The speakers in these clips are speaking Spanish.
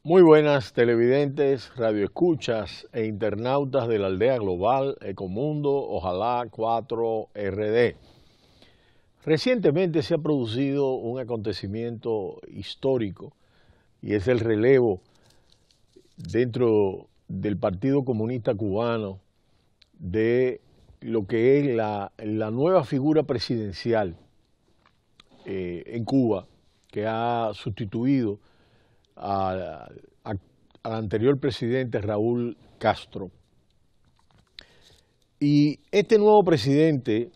Muy buenas televidentes, radioescuchas e internautas de la aldea global Ecomundo, ojalá 4RD. Recientemente se ha producido un acontecimiento histórico y es el relevo dentro del Partido Comunista Cubano de lo que es la nueva figura presidencial en Cuba, que ha sustituido al anterior presidente Raúl Castro. Y este nuevo presidente,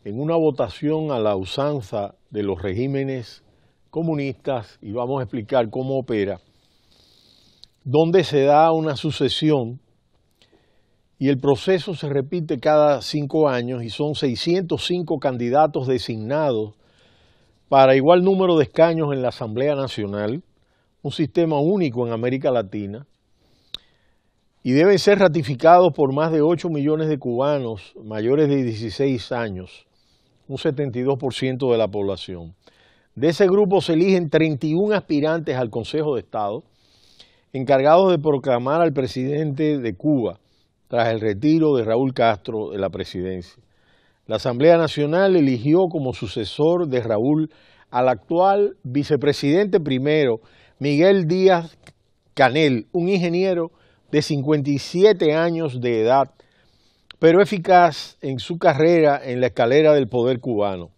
en una votación a la usanza de los regímenes comunistas, y vamos a explicar cómo opera, donde se da una sucesión y el proceso se repite cada 5 años y son 605 candidatos designados para igual número de escaños en la Asamblea Nacional, un sistema único en América Latina, y deben ser ratificados por más de 8 millones de cubanos mayores de 16 años, un 72% de la población. De ese grupo se eligen 31 aspirantes al Consejo de Estado, encargados de proclamar al presidente de Cuba tras el retiro de Raúl Castro de la presidencia. La Asamblea Nacional eligió como sucesor de Raúl al actual vicepresidente primero, Miguel Díaz-Canel, un ingeniero de 57 años de edad, pero eficaz en su carrera en la escalera del poder cubano.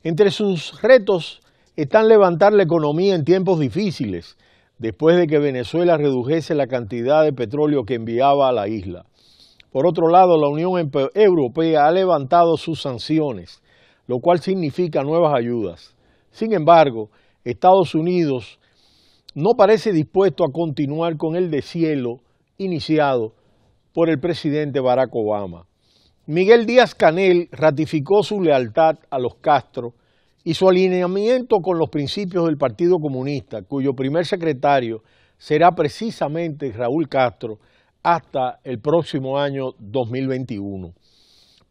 Entre sus retos están levantar la economía en tiempos difíciles, después de que Venezuela redujese la cantidad de petróleo que enviaba a la isla. Por otro lado, la Unión Europea ha levantado sus sanciones, lo cual significa nuevas ayudas. Sin embargo, Estados Unidos no parece dispuesto a continuar con el deshielo iniciado por el presidente Barack Obama. Miguel Díaz-Canel ratificó su lealtad a los Castro y su alineamiento con los principios del Partido Comunista, cuyo primer secretario será precisamente Raúl Castro hasta el próximo año 2021.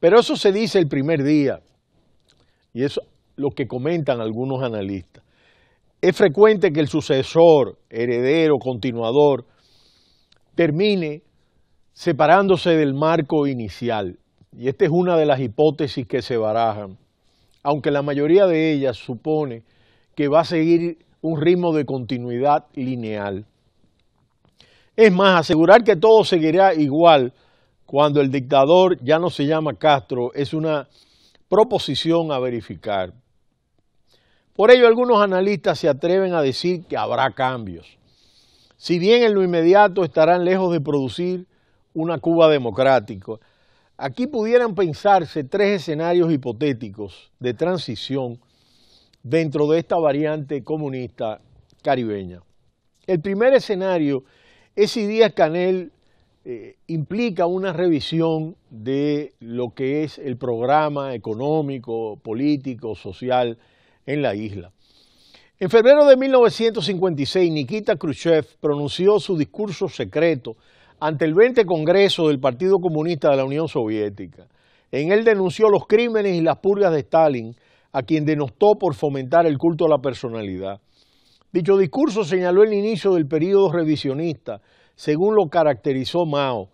Pero eso se dice el primer día, y es lo que comentan algunos analistas. Es frecuente que el sucesor, heredero, continuador, termine separándose del marco inicial. Y esta es una de las hipótesis que se barajan, aunque la mayoría de ellas supone que va a seguir un ritmo de continuidad lineal. Es más, asegurar que todo seguirá igual cuando el dictador ya no se llama Castro es una proposición a verificar. Por ello, algunos analistas se atreven a decir que habrá cambios. Si bien en lo inmediato estarán lejos de producir una Cuba democrática, aquí pudieran pensarse 3 escenarios hipotéticos de transición dentro de esta variante comunista caribeña. El primer escenario es si Díaz-Canel implica una revisión de lo que es el programa económico, político, social en la isla. En febrero de 1956, Nikita Khrushchev pronunció su discurso secreto ante el 20 Congreso del Partido Comunista de la Unión Soviética. En él denunció los crímenes y las purgas de Stalin, a quien denostó por fomentar el culto a la personalidad. Dicho discurso señaló el inicio del período revisionista, según lo caracterizó Mao,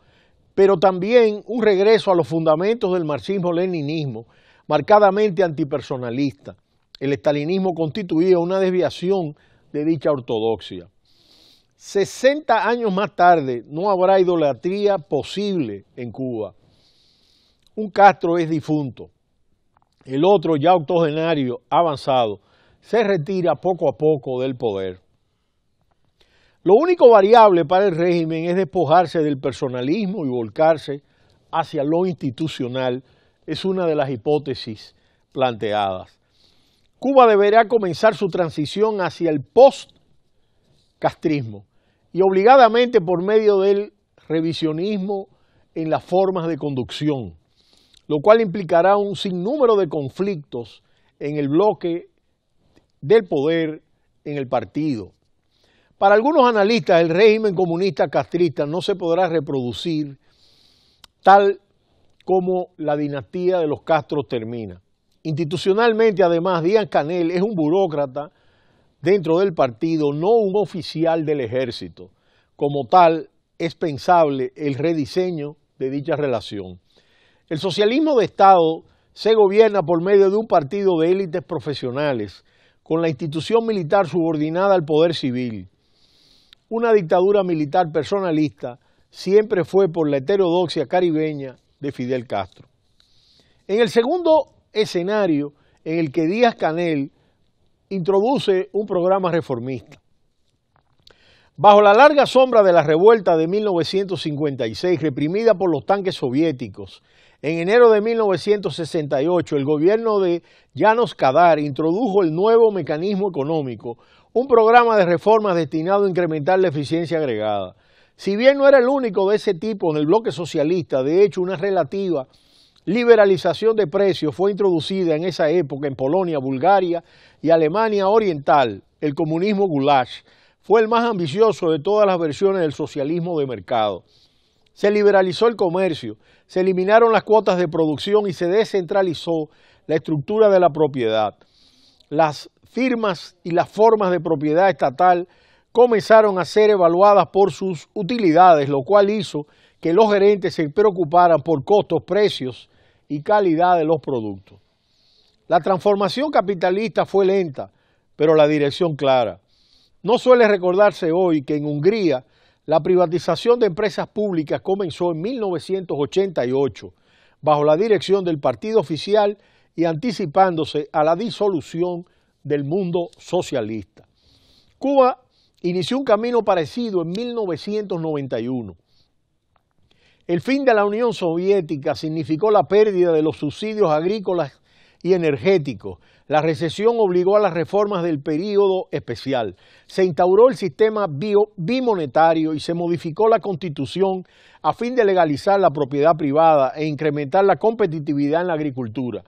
pero también un regreso a los fundamentos del marxismo-leninismo, marcadamente antipersonalista. El estalinismo constituía una desviación de dicha ortodoxia. 60 años más tarde no habrá idolatría posible en Cuba. Un Castro es difunto, el otro ya octogenario avanzado se retira poco a poco del poder. Lo único variable para el régimen es despojarse del personalismo y volcarse hacia lo institucional, es una de las hipótesis planteadas. Cuba deberá comenzar su transición hacia el post-castrismo y obligadamente por medio del revisionismo en las formas de conducción, lo cual implicará un sinnúmero de conflictos en el bloque del poder en el partido. Para algunos analistas, el régimen comunista castrista no se podrá reproducir tal como la dinastía de los Castro termina. Institucionalmente, además, Díaz-Canel es un burócrata dentro del partido, no un oficial del ejército. Como tal, es pensable el rediseño de dicha relación. El socialismo de Estado se gobierna por medio de un partido de élites profesionales, con la institución militar subordinada al poder civil. Una dictadura militar personalista siempre fue por la heterodoxia caribeña de Fidel Castro. En el segundo escenario, en el que Díaz-Canel introduce un programa reformista. Bajo la larga sombra de la revuelta de 1956, reprimida por los tanques soviéticos, en enero de 1968, el gobierno de János Kadar introdujo el nuevo mecanismo económico, un programa de reformas destinado a incrementar la eficiencia agregada. Si bien no era el único de ese tipo en el bloque socialista, de hecho una relativa liberalización de precios fue introducida en esa época en Polonia, Bulgaria y Alemania Oriental. El comunismo Gulag fue el más ambicioso de todas las versiones del socialismo de mercado. Se liberalizó el comercio, se eliminaron las cuotas de producción y se descentralizó la estructura de la propiedad. Las firmas y las formas de propiedad estatal comenzaron a ser evaluadas por sus utilidades, lo cual hizo que los gerentes se preocuparan por costos, precios y calidad de los productos. La transformación capitalista fue lenta, pero la dirección clara. No suele recordarse hoy que en Hungría la privatización de empresas públicas comenzó en 1988 bajo la dirección del partido oficial y anticipándose a la disolución del mundo socialista. Cuba inició un camino parecido en 1991. El fin de la Unión Soviética significó la pérdida de los subsidios agrícolas y energéticos. La recesión obligó a las reformas del período especial. Se instauró el sistema bimonetario y se modificó la Constitución a fin de legalizar la propiedad privada e incrementar la competitividad en la agricultura.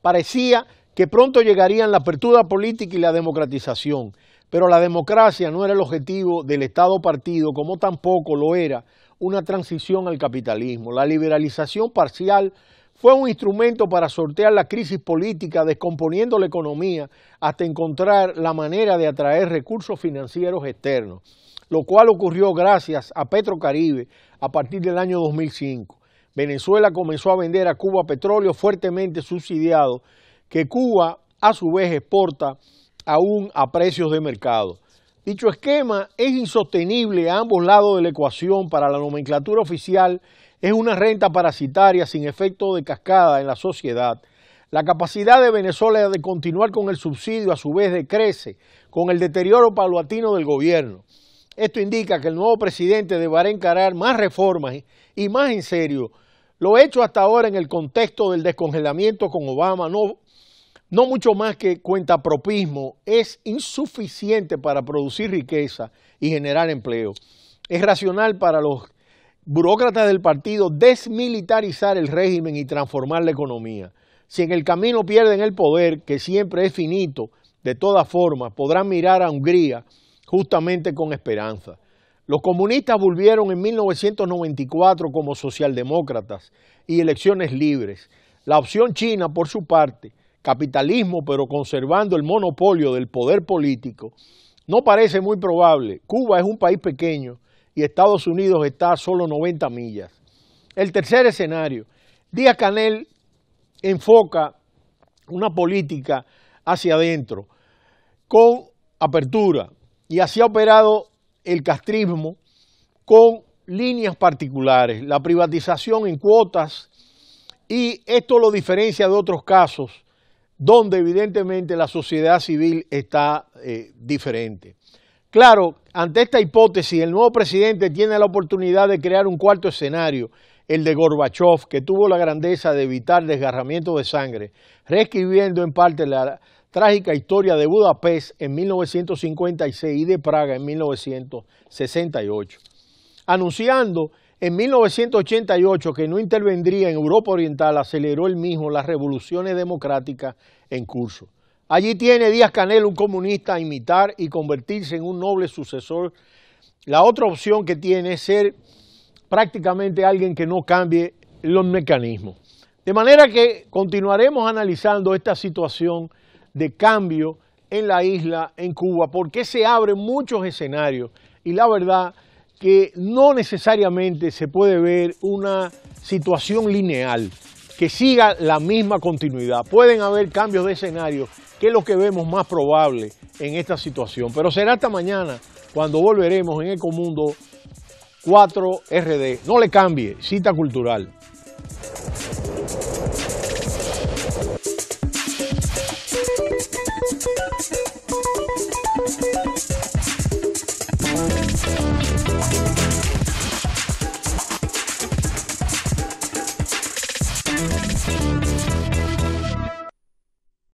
Parecía que pronto llegarían la apertura política y la democratización, pero la democracia no era el objetivo del Estado-partido, como tampoco lo era una transición al capitalismo. La liberalización parcial fue un instrumento para sortear la crisis política, descomponiendo la economía hasta encontrar la manera de atraer recursos financieros externos, lo cual ocurrió gracias a Petrocaribe a partir del año 2005. Venezuela comenzó a vender a Cuba petróleo fuertemente subsidiado, que Cuba a su vez exporta aún a precios de mercado. Dicho esquema es insostenible a ambos lados de la ecuación. Para la nomenclatura oficial es una renta parasitaria sin efecto de cascada en la sociedad. La capacidad de Venezuela de continuar con el subsidio a su vez decrece con el deterioro paulatino del gobierno. Esto indica que el nuevo presidente deberá encarar más reformas y más en serio. Lo hecho hasta ahora en el contexto del descongelamiento con Obama no mucho más que cuentapropismo, es insuficiente para producir riqueza y generar empleo. Es racional para los burócratas del partido desmilitarizar el régimen y transformar la economía. Si en el camino pierden el poder, que siempre es finito, de todas formas podrán mirar a Hungría justamente con esperanza. Los comunistas volvieron en 1994 como socialdemócratas y elecciones libres. La opción china, por su parte, capitalismo pero conservando el monopolio del poder político, no parece muy probable. Cuba es un país pequeño y Estados Unidos está a solo 90 millas. El tercer escenario, Díaz-Canel enfoca una política hacia adentro con apertura y así ha operado el castrismo con líneas particulares, la privatización en cuotas, y esto lo diferencia de otros casos donde evidentemente la sociedad civil está diferente. Claro, ante esta hipótesis, el nuevo presidente tiene la oportunidad de crear un cuarto escenario, el de Gorbachov, que tuvo la grandeza de evitar desgarramiento de sangre, reescribiendo en parte la trágica historia de Budapest en 1956 y de Praga en 1968. Anunciando en 1988 que no intervendría en Europa Oriental, aceleró él mismo las revoluciones democráticas en curso. Allí tiene Díaz-Canel un comunista a imitar y convertirse en un noble sucesor. La otra opción que tiene es ser prácticamente alguien que no cambie los mecanismos. De manera que continuaremos analizando esta situación de cambio en la isla, en Cuba, porque se abren muchos escenarios y la verdad que no necesariamente se puede ver una situación lineal que siga la misma continuidad. Pueden haber cambios de escenario, que es lo que vemos más probable en esta situación. Pero será hasta mañana cuando volveremos en Ecomundo 4RD. No le cambie, cita cultural.